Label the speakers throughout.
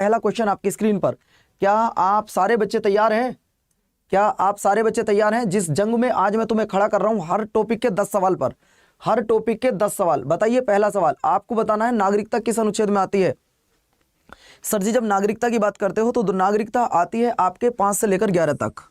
Speaker 1: पहला क्वेश्चन आपकी स्क्रीन पर। क्या आप सारे बच्चे तैयार हैं? क्या आप सारे बच्चे तैयार हैं? जिस जंग में आज मैं तुम्हें खड़ा कर रहा हूं, हर टॉपिक के 10 सवाल पर, हर टॉपिक के 10 सवाल। बताइए, पहला सवाल आपको बताना है, नागरिकता किस अनुच्छेद में आती है? सर जी, जब नागरिकता की बात करते हो तो नागरिकता आती है आपके 5 से लेकर 11 तक।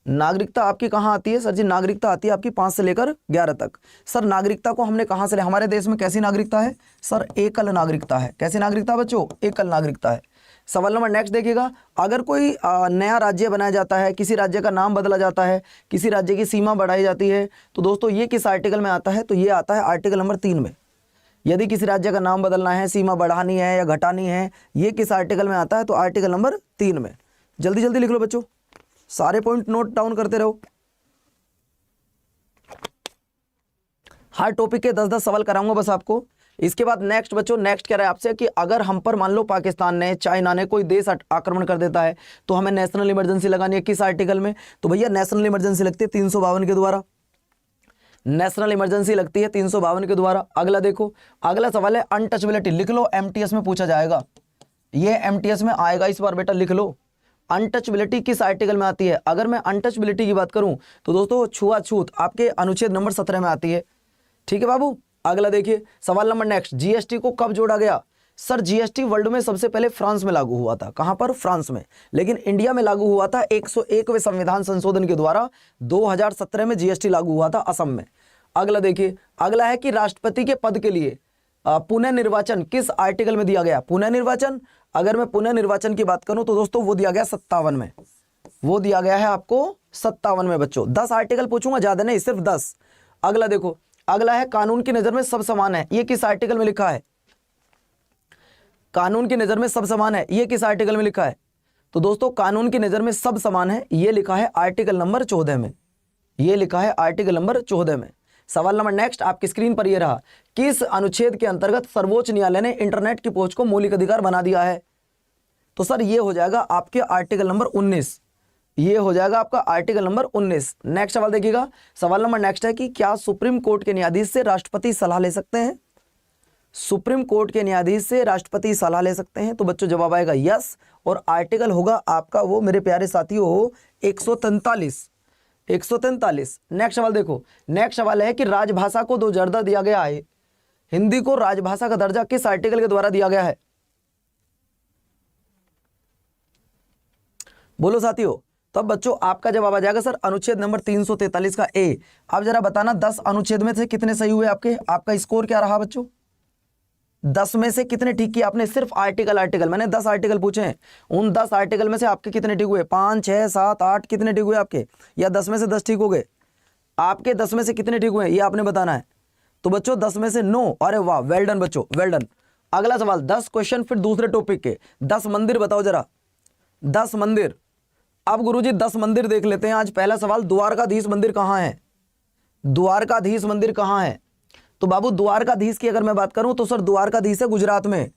Speaker 1: नागरिकता आपकी कहां आती है? सर जी, नागरिकता आती है आपकी 5 से लेकर 11 तक। सर, नागरिकता को हमने कहां से ले? हमारे देश में कैसी नागरिकता है? सर, एकल नागरिकता है। कैसी नागरिकता बच्चों? एकल नागरिकता है। सवाल नंबर नेक्स्ट देखिएगा, अगर कोई नया राज्य बनाया जाता है, किसी राज्य का नाम बदला जाता है, किसी राज्य की सीमा बढ़ाई जाती है, तो दोस्तों ये किस आर्टिकल में आता है? तो ये आता है आर्टिकल नंबर 3 में। यदि किसी राज्य का नाम बदलना है, सीमा बढ़ानी है या घटानी है, ये किस आर्टिकल में आता है? तो आर्टिकल नंबर 3 में। जल्दी जल्दी लिख लो बच्चों, सारे पॉइंट नोट डाउन करते रहो। हर टॉपिक के 10-10 सवाल कराऊंगा बस आपको। इसके बाद नेक्स्ट बच्चों, नेक्स्ट कह रहा है आपसे कि अगर हम पर मान लो पाकिस्तान ने, चाइना ने, कोई देश आक्रमण कर देता है तो हमें नेशनल इमरजेंसी लगानी है किस आर्टिकल में? तो भैया नेशनल इमरजेंसी लगती है 352 के द्वारा। नेशनल इमरजेंसी लगती है 352 के द्वारा। अगला देखो, अगला सवाल है अनटचेबिलिटी। लिख लो, एमटीएस में पूछा जाएगा, ये एमटीएस में आएगा इस बार बेटा, लिख लो। अनटचेबिलिटी किस आर्टिकल में आती है? अगर मैं अनटचेबिलिटी की बात करूं तो दोस्तों छुआछूत आपके अनुच्छेद नंबर 17 में आती है। ठीक है बाबू। अगला देखिए, सवाल नंबर नेक्स्ट, जीएसटी को कब जोड़ा गया? सर, जीएसटी वर्ल्ड में सबसे पहले फ्रांस में लागू हुआ था। कहां पर? फ्रांस में। लेकिन इंडिया में लागू हुआ था 101वें संविधान संशोधन के द्वारा। 2017 में जीएसटी लागू हुआ था असम में। अगला देखिए, अगला है कि राष्ट्रपति के पद के लिए पुनः निर्वाचन किस आर्टिकल में दिया गया? पुनः निर्वाचन, अगर मैं पुनः निर्वाचन की बात करूं तो दोस्तों वो दिया गया 57 में। वो दिया गया है आपको 57 में बच्चों। 10 आर्टिकल पूछूंगा, ज्यादा नहीं, सिर्फ 10। अगला देखो, अगला है कानून की नजर में सब समान है, ये किस आर्टिकल में लिखा है? कानून की नजर में सब समान है, ये किस आर्टिकल में लिखा है? तो दोस्तों कानून की नजर में सब समान है, ये लिखा है आर्टिकल नंबर 14 में। ये लिखा है आर्टिकल नंबर 14 में। सवाल नंबर नेक्स्ट आपकी स्क्रीन पर यह रहा, किस अनुच्छेद के अंतर्गत सर्वोच्च न्यायालय ने इंटरनेट की पहुंच को मौलिक अधिकार बना दिया है? तो सर ये हो जाएगा आपके आर्टिकल नंबर 19। ये हो जाएगा आपका आर्टिकल नंबर 19। नेक्स्ट सवाल देखिएगा, सवाल नंबर नेक्स्ट है कि क्या सुप्रीम कोर्ट के न्यायाधीश से राष्ट्रपति सलाह ले सकते हैं? सुप्रीम कोर्ट के न्यायाधीश से राष्ट्रपति सलाह ले सकते हैं? तो बच्चों जवाब आएगा यस, और आर्टिकल होगा आपका वो मेरे प्यारे साथियों 143। 143। नेक्स्ट सवाल देखो, नेक्स्ट सवाल है कि राजभाषा को दो दर्जा दिया गया है, हिंदी को राजभाषा का दर्जा किस आर्टिकल के द्वारा दिया गया है? बोलो साथियों। तब बच्चों आपका जवाब आ जाएगा सर अनुच्छेद नंबर 343 का ए। अब जरा बताना 10 अनुच्छेद में से कितने सही हुए आपके? आपका स्कोर क्या रहा बच्चों? 10 में से कितने ठीक किए आपने? सिर्फ आर्टिकल मैंने 10 आर्टिकल पूछे हैं, उन 10 आर्टिकल में से आपके कितने ठीक हुए? 5, 6, 7, 8 कितने ठीक हुए आपके? या 10 में से 10 ठीक हो गए? आपके 10 में से कितने ठीक हुए ये आपने बताना है। तो बच्चों 10 में से 9। अरे वाह, वेल डन बच्चों, वेल डन। अगला सवाल 10 क्वेश्चन फिर दूसरे टॉपिक के। 10 मंदिर बताओ जरा, 10 मंदिर। अब गुरुजी 10 मंदिर देख लेते हैं आज। पहला सवाल, द्वारकाधीश मंदिर कहां है? द्वारकाधीश मंदिर कहां है? तो बाबू द्वारकाधीश की अगर मैं बात करूं तो सर द्वारकाधीश है गुजरात में।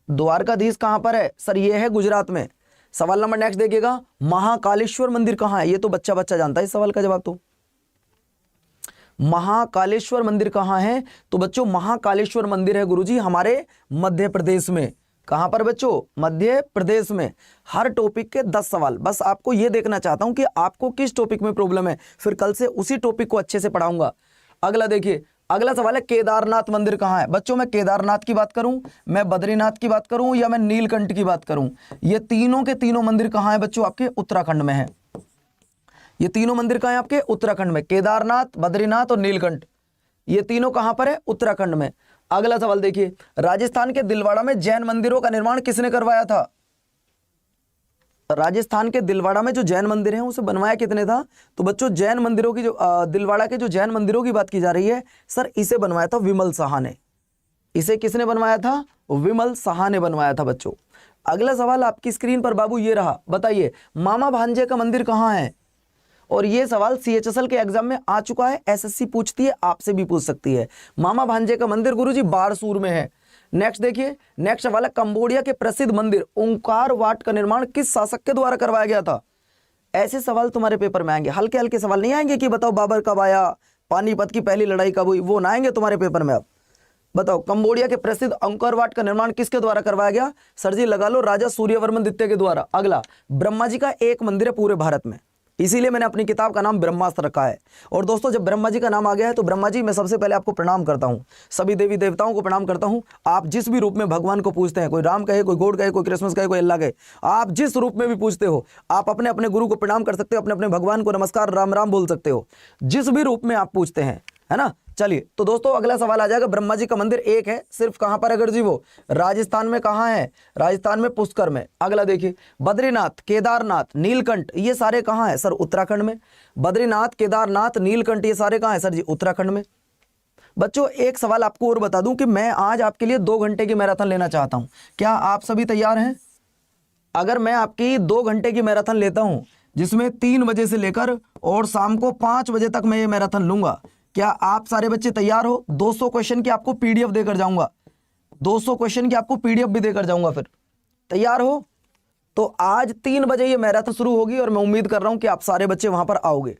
Speaker 1: द्वारकाधीश कहां पर है? सर ये है गुजरात में। सवाल नंबर नेक्स्ट देखिएगा, महाकालेश्वर मंदिर कहां है? ये तो बच्चा बच्चा जानता है इस सवाल का जवाब। तो महाकालेश्वर मंदिर कहां है? तो बच्चों महाकालेश्वर मंदिर है गुरुजी हमारे मध्य प्रदेश में। कहां पर बच्चों? मध्य प्रदेश में। हर टॉपिक के 10 सवाल। बस आपको यह देखना चाहता हूं कि आपको किस टॉपिक में प्रॉब्लम है, फिर कल से उसी टॉपिक को अच्छे से पढ़ाऊंगा। अगला देखिए, अगला सवाल है केदारनाथ मंदिर कहां है? बच्चों मैं केदारनाथ की बात करूं, मैं बद्रीनाथ की बात करूं, या मैं नीलकंठ की बात करूं, ये तीनों के तीनों मंदिर कहां है बच्चों? आपके उत्तराखंड में है। ये तीनों मंदिर कहां है आपके? उत्तराखंड में। केदारनाथ, बद्रीनाथ और नीलकंठ, ये तीनों कहां पर है? उत्तराखंड में। अगला सवाल देखिए, राजस्थान के दिलवाड़ा में जैन मंदिरों का निर्माण किसने करवाया था? राजस्थान के दिलवाड़ा में जो जैन मंदिर है उसे बनवाया कितने था? तो बच्चों जैन मंदिरों की जो दिलवाड़ा के जो जैन मंदिरों की बात की जा रही है सर, इसे बनवाया था विमल साहा ने। इसे किसने बनवाया था? विमल साहा ने बनवाया था बच्चों। अगला सवाल आपकी स्क्रीन पर बाबू ये रहा, बताइए मामा भांजे का मंदिर कहां है? और ये सवाल सीएचएसएल के एग्जाम में आ चुका है, एसएससी पूछती है, आपसे भी पूछ सकती है। मामा भांजे का मंदिर गुरुजी बारसूर में है। नेक्स्ट देखिए, नेक्स्ट सवाल है कंबोडिया के प्रसिद्ध मंदिर ओंकार वाट का निर्माण किस शासक के द्वारा करवाया गया था? ऐसे सवाल तुम्हारे पेपर में आएंगे, हल्के हल्के सवाल नहीं आएंगे कि बताओ बाबर कब आया, पानीपत की पहली लड़ाई कब हुई, वो ना आएंगे तुम्हारे पेपर में। अब बताओ कंबोडिया के प्रसिद्ध अंकोर वाट का निर्माण किसके द्वारा करवाया गया? सर जी लगा लो, राजा सूर्यवर्मन द्वितीय के द्वारा। अगला, ब्रह्मा जी का एक मंदिर है पूरे भारत में, इसीलिए मैंने अपनी किताब का नाम ब्रह्मास्त्र रखा है। और दोस्तों जब ब्रह्मा जी का नाम आ गया है तो ब्रह्मा जी मैं सबसे पहले आपको प्रणाम करता हूं, सभी देवी देवताओं को प्रणाम करता हूं। आप जिस भी रूप में भगवान को पूजते हैं, कोई राम कहे, कोई गॉड कहे, कोई क्रिसमस कहे, कोई अल्लाह कहे, आप जिस रूप में भी पूजते हो, आप अपने अपने गुरु को प्रणाम कर सकते हो, अपने अपने भगवान को नमस्कार राम राम बोल सकते हो, जिस भी रूप में आप पूजते हैं, है ना। चलिए तो दोस्तों अगला सवाल आ जाएगा, ब्रह्मा जी का मंदिर एक है सिर्फ, कहां पर अगर जी? वो राजस्थान में। कहां है? राजस्थान में, पुष्कर में। अगला देखिए, बद्रीनाथ, केदारनाथ, नीलकंठ, ये सारे कहां है? सर उत्तराखंड में। बद्रीनाथ, केदारनाथ, नीलकंठ, ये सारे कहां है? सर जी उत्तराखंड में। बच्चों एक सवाल आपको और बता दूं कि मैं आज आपके लिए 2 घंटे की मैराथन लेना चाहता हूं, क्या आप सभी तैयार हैं? अगर मैं आपकी 2 घंटे की मैराथन लेता हूं, जिसमें 3 बजे से लेकर और शाम को 5 बजे तक मैं ये मैराथन लूंगा, क्या आप सारे बच्चे तैयार हो? 200 क्वेश्चन की आपको पीडीएफ देकर जाऊंगा, 200 क्वेश्चन की आपको पीडीएफ भी देकर जाऊंगा। फिर तैयार हो? तो आज 3 बजे ये मैराथन शुरू होगी और मैं उम्मीद कर रहा हूं कि आप सारे बच्चे वहां पर आओगे।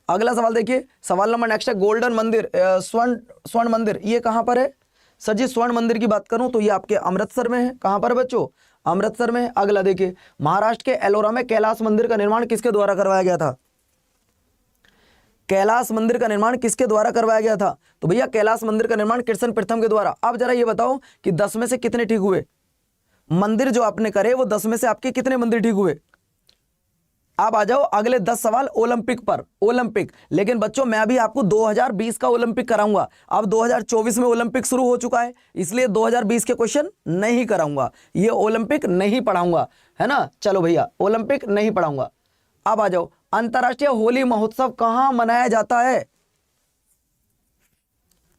Speaker 1: अगला सवाल देखिए, सवाल नंबर नेक्स्ट है, गोल्डन मंदिर, स्वर्ण मंदिर, ये कहां पर है? सर जी स्वर्ण मंदिर की बात करूं तो ये आपके अमृतसर में है। कहां पर बच्चों? अमृतसर में। अगला देखिए, महाराष्ट्र के एलोरा में कैलाश मंदिर का निर्माण किसके द्वारा करवाया गया था? कैलाश मंदिर का निर्माण किसके द्वारा करवाया गया था? तो भैया कैलाश मंदिर का निर्माण कृष्ण प्रथम के द्वारा। अब जरा ये बताओ कि 10 में से कितने ठीक हुए? मंदिर जो आपने करे वो 10 में से आपके कितने मंदिर ठीक हुए? अब आ जाओ अगले 10 सवाल ओलंपिक पर। ओलंपिक, लेकिन बच्चों मैं अभी आपको 2020 का ओलंपिक कराऊंगा। अब 2024 में ओलंपिक शुरू हो चुका है, इसलिए 2020 के क्वेश्चन नहीं कराऊंगा, ये ओलंपिक नहीं पढ़ाऊंगा, है ना। चलो भैया ओलंपिक नहीं पढ़ाऊंगा। अब आ जाओ, अंतर्राष्ट्रीय होली महोत्सव कहां मनाया जाता है?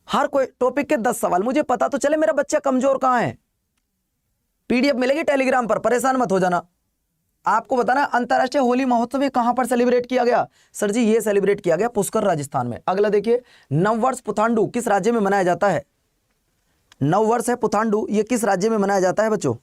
Speaker 1: हर कोई टॉपिक के 10 सवाल, मुझे पता तो चले मेरा बच्चा कमजोर कहां है। पीडीएफ मिलेगी टेलीग्राम पर, परेशान मत हो जाना। आपको बताना अंतर्राष्ट्रीय होली महोत्सव ये कहां पर सेलिब्रेट किया गया? सर जी ये सेलिब्रेट किया गया पुष्कर राजस्थान में। अगला देखिए, नववर्ष पुथांडु किस राज्य में मनाया जाता है? नववर्ष है पुथांडु, ये किस राज्य में मनाया जाता है बच्चों?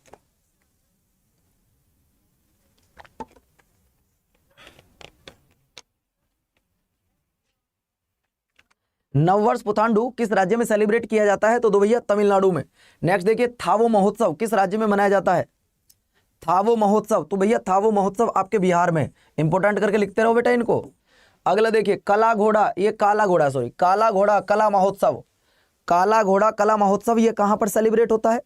Speaker 1: नववर्ष पुथांडु किस राज्य में सेलिब्रेट किया जाता है? तो दो भैया तमिलनाडु में। नेक्स्ट देखिए, थावो महोत्सव किस राज्य में मनाया जाता है? थावो महोत्सव, तो भैया थावो महोत्सव आपके बिहार में। इंपोर्टेंट करके लिखते रहो बेटा इनको। अगला देखिए, कला घोड़ा, ये काला घोड़ा, सॉरी काला घोड़ा कला महोत्सव, काला घोड़ा कला महोत्सव ये कहां पर सेलिब्रेट होता है?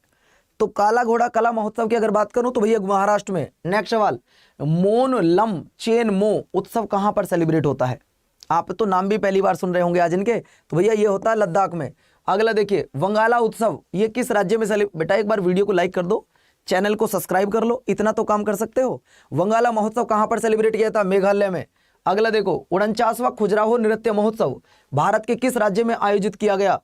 Speaker 1: तो काला घोड़ा कला महोत्सव की अगर बात करूं तो भैया महाराष्ट्र में। नेक्स्ट सवाल, मोन लम चेन मो उत्सव कहां पर सेलिब्रेट होता है? आप तो नाम भी पहली बार सुन रहे होंगे आज इनके, तो भैया ये होता है लद्दाख में। अगला देखिए, वंगाला उत्सव ये किस राज्य में बेटा एक बार वीडियो को लाइक कर दो, चैनल को सब्सक्राइब कर लो, इतना तो काम कर सकते हो। वंगाला महोत्सव कहां पर सेलिब्रेट किया था? मेघालय में। अगला देखो, 49वां खुजराहो नृत्य महोत्सव भारत के किस राज्य में आयोजित किया गया?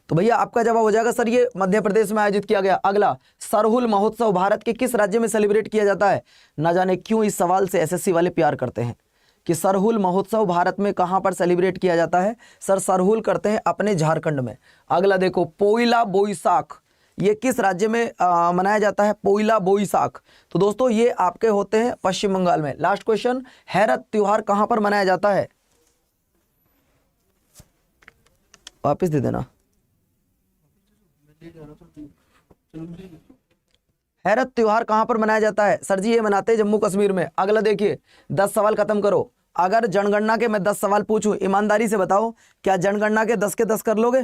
Speaker 1: तो भैया आपका जवाब हो जाएगा सर ये मध्य प्रदेश में आयोजित किया गया। अगला, सरहुल महोत्सव भारत के किस राज्य में सेलिब्रेट किया जाता है? ना जाने क्यों इस सवाल से एसएससी वाले प्यार करते हैं कि सरहुल महोत्सव भारत में कहां पर सेलिब्रेट किया जाता है? सर सरहुल करते हैं अपने झारखंड में। अगला देखो, पोइला बोईसाख ये किस राज्य में मनाया जाता है? पोइला बोईसाख, तो दोस्तों ये आपके होते हैं पश्चिम बंगाल में। लास्ट क्वेश्चन, हैरत त्योहार कहां पर मनाया जाता है? वापिस दे देना। हैरत त्योहार कहां पर मनाया जाता है? सर जी ये मनाते हैं जम्मू कश्मीर में। अगला देखिए, 10 सवाल खत्म करो। अगर जनगणना के मैं 10 सवाल पूछूं, ईमानदारी से बताओ क्या जनगणना के 10 के 10 कर लोगे?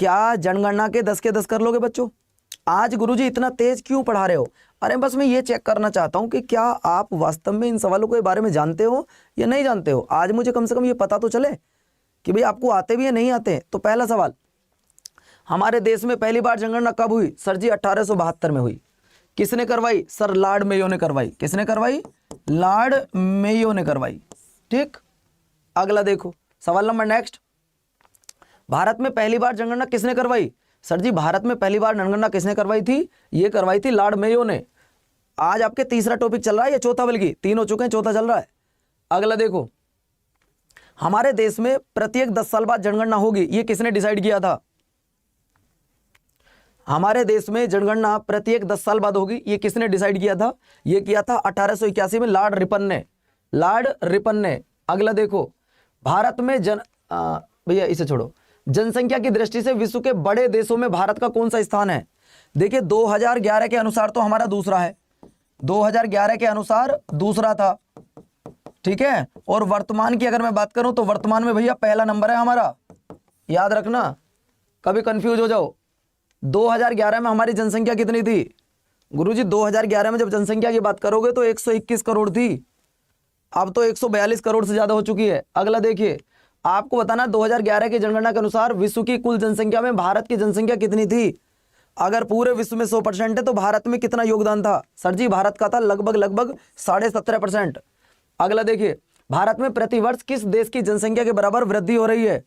Speaker 1: क्या जनगणना के 10 के 10 कर लोगे बच्चों? आज गुरुजी इतना तेज क्यों पढ़ा रहे हो? अरे बस मैं ये चेक करना चाहता हूं कि क्या आप वास्तव में इन सवालों के बारे में जानते हो या नहीं जानते हो। आज मुझे कम से कम ये पता तो चले कि भाई आपको आते भी या नहीं आते। तो पहला सवाल, हमारे देश में पहली बार जनगणना कब हुई? सर जी 1872 में हुई। किसने करवाई? सर लॉर्ड मेयो ने करवाई। किसने करवाई? लॉर्ड मेयो ने करवाई। ठीक। अगला देखो सवाल नंबर नेक्स्ट, भारत में पहली बार जनगणना किसने करवाई? सर जी भारत में पहली बार जनगणना किसने करवाई थी? ये करवाई थी लॉर्ड मेयो ने। आज आपके तीसरा टॉपिक चल रहा है या चौथा? बल्कि 3 हो चुके हैं, चौथा चल रहा है। अगला देखो, हमारे देश में प्रत्येक 10 साल बाद जनगणना होगी, ये किसने डिसाइड किया था? हमारे देश में जनगणना प्रत्येक 10 साल बाद होगी, ये किसने डिसाइड किया था? ये किया था 1881 में लॉर्ड रिपन ने। लॉर्ड रिपन ने। अगला देखो, भारत में भैया इसे छोड़ो, जनसंख्या की दृष्टि से विश्व के बड़े देशों में भारत का कौन सा स्थान है? देखिए 2011 के अनुसार तो हमारा दूसरा है, 2011 के अनुसार दूसरा था, ठीक है। और वर्तमान की अगर मैं बात करूं तो वर्तमान में भैया पहला नंबर है हमारा, याद रखना, कभी कंफ्यूज हो जाओ। 2011 में हमारी जनसंख्या कितनी थी गुरुजी? 2011 में जब जनसंख्या की बात करोगे तो 121 करोड़ थी, अब तो 142 करोड़ से ज्यादा हो चुकी है। अगला देखिए, आपको बताना 2011 की जनगणना के अनुसार विश्व की कुल जनसंख्या में भारत की जनसंख्या कितनी थी? अगर पूरे विश्व में 100% है तो भारत में कितना योगदान था? सर जी भारत का था लगभग 17.5%। अगला देखिए, भारत में प्रतिवर्ष किस देश की जनसंख्या के बराबर वृद्धि हो रही है?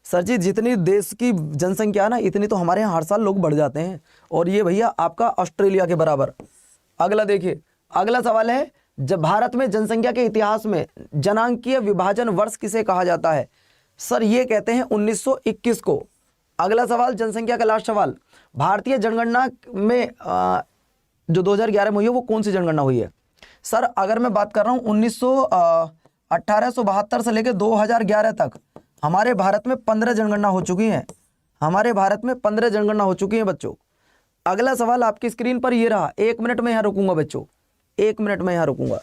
Speaker 1: सर जी जितनी देश की जनसंख्या ना इतनी तो हमारे यहाँ हर साल लोग बढ़ जाते हैं, और ये भैया आपका ऑस्ट्रेलिया के बराबर। अगला देखिए, अगला सवाल है, जब भारत में जनसंख्या के इतिहास में जनांकीय विभाजन वर्ष किसे कहा जाता है? सर ये कहते हैं 1921 को। अगला सवाल, जनसंख्या का लास्ट सवाल, भारतीय जनगणना में जो 2011 में हुई है वो कौन सी जनगणना हुई है? सर अगर मैं बात कर रहा हूँ 1872 से लेकर 2011 तक हमारे भारत में 15 जनगणना हो चुकी हैं, हमारे भारत में 15 जनगणना हो चुकी हैं बच्चों। अगला सवाल आपकी स्क्रीन पर ये रहा, 1 मिनट में यहाँ रुकूंगा बच्चों, 1 मिनट में यहाँ रुकूंगा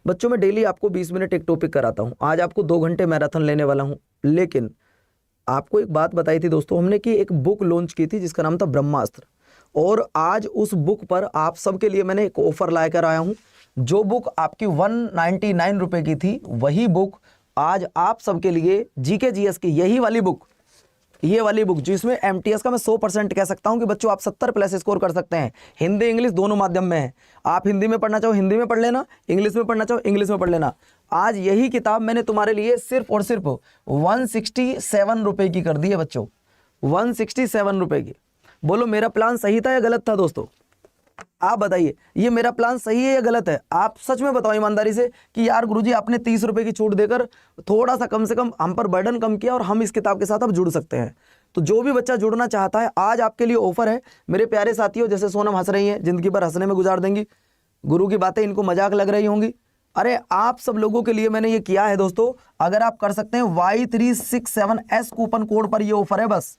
Speaker 1: बच्चों। मैं डेली आपको 20 मिनट एक टॉपिक कराता हूँ, आज आपको 2 घंटे मैराथन लेने वाला हूँ। लेकिन आपको एक बात बताई थी दोस्तों हमने कि एक बुक लॉन्च की थी जिसका नाम था ब्रह्मास्त्र, और आज उस बुक पर आप सबके लिए मैंने एक ऑफर लाकर आया हूँ। जो बुक आपकी 199 रुपये की थी वही बुक आज आप सबके लिए जीके जीएस की यही वाली बुक, ये वाली बुक जिसमें एमटीएस का मैं 100% कह सकता हूं कि बच्चों आप 70+ स्कोर कर सकते हैं। हिंदी इंग्लिश दोनों माध्यम में है, आप हिंदी में पढ़ना चाहो हिंदी में पढ़ लेना, इंग्लिश में पढ़ना चाहो इंग्लिश में पढ़ लेना। आज यही किताब मैंने तुम्हारे लिए सिर्फ और सिर्फ 167 रुपये की कर दी है बच्चों, 167 रुपये की। बोलो मेरा प्लान सही था या गलत था दोस्तों? आप बताइए ये मेरा प्लान सही है या गलत है? आप सच में बताओ ईमानदारी से कि यार गुरुजी आपने 30 रुपए की छूट देकर थोड़ा सा कम से कम हम पर बर्डन कम किया और हम इस किताब के साथ अब जुड़ सकते हैं। तो जो भी बच्चा जुड़ना चाहता है आज आपके लिए ऑफर है मेरे प्यारे साथियों। जैसे सोनम हंस रही हैं, जिंदगी भर हंसने में गुजार देंगी, गुरु की बातें इनको मजाक लग रही होंगी। अरे आप सब लोगों के लिए मैंने ये किया है दोस्तों, अगर आप कर सकते हैं Y367S कूपन कोड पर ये ऑफर है, बस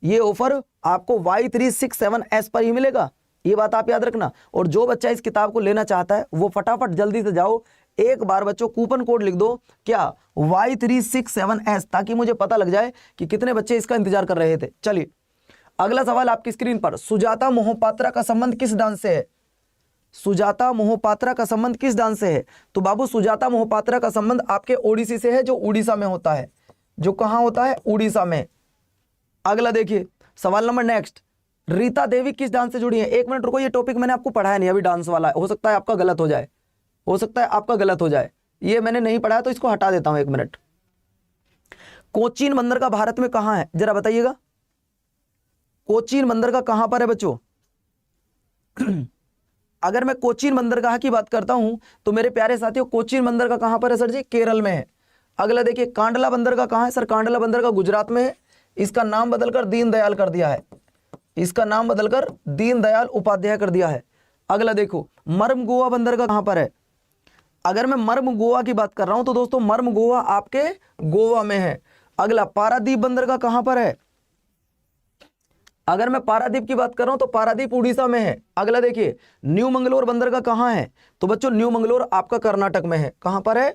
Speaker 1: ये ऑफर आपको Y367S पर ही मिलेगा, ये बात आप याद रखना। और जो बच्चा इस किताब को लेना चाहता है वो फटाफट जल्दी से जाओ, एक बार बच्चों कूपन कोड लिख दो क्या Y367S, ताकि मुझे पता लग जाए कि कितने बच्चे इसका इंतजार कर रहे थे। चलिए अगला सवाल आपकी स्क्रीन पर, सुजाता मोहपात्रा का संबंध किस डांस से है? सुजाता मोहपात्रा का संबंध किस डांस से है? तो बाबू सुजाता मोहपात्रा का संबंध आपके ओडिसी से है, जो उड़ीसा में होता है, जो कहां होता है? उड़ीसा में। अगला देखिए सवाल नंबर नेक्स्ट, रीता देवी किस डांस से जुड़ी है? 1 मिनट रुको, ये टॉपिक मैंने आपको पढ़ाया नहीं अभी, डांस वाला हो सकता है आपका गलत हो जाए, हो सकता है आपका गलत हो जाए, ये मैंने नहीं पढ़ाया तो इसको हटा देता हूं 1 मिनट। कोचीन बंदर का भारत में कहां है जरा बताइएगा? कोचीन बंदर का कहां पर है बच्चों? अगर मैं कोचीन बंदरगाह की बात करता हूं तो मेरे प्यारे साथियों कोचीन बंदरगाह कहां पर है सर जी? केरल में है। अगला देखिए कांडला बंदरगाह कहां है? सर कांडला बंदरगाह गुजरात में है, इसका नाम बदलकर दीनदयाल कर दिया है, इसका नाम बदलकर दीनदयाल उपाध्याय कर दिया है। अगला देखो मर्म गोवा बंदरगाह कहां पर है? अगर मैं मर्म गोवा की बात कर रहा हूं तो दोस्तों मर्म गोवा आपके गोवा में है। अगला पारादीप बंदरगाह कहां पर है? अगर मैं पारादीप की बात कर रहा हूं तो पारादीप उड़ीसा में है। अगला देखिए न्यू मंगलोर बंदरगाह कहां है? तो बच्चों न्यू मंगलोर आपका कर्नाटक में है। कहां पर है?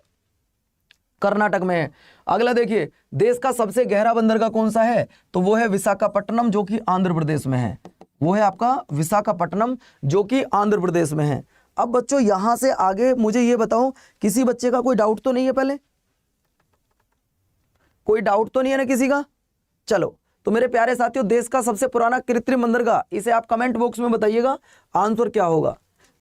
Speaker 1: कर्नाटक में है। अगला देखिए देश का सबसे गहरा बंदरगाह कौन सा है? तो वो है विशाखापट्टनम, जो कि आंध्र प्रदेश में है, वो है आपका विशाखापट्टनम जो कि आंध्र प्रदेश में है। अब बच्चों यहां से आगे मुझे ये बताओ, किसी बच्चे का कोई डाउट तो नहीं है? पहले कोई डाउट तो नहीं है ना किसी का? चलो तो मेरे प्यारे साथियों देश का सबसे पुराना कृत्रिम बंदरगाह, इसे आप कमेंट बॉक्स में बताइएगा आंसर क्या होगा।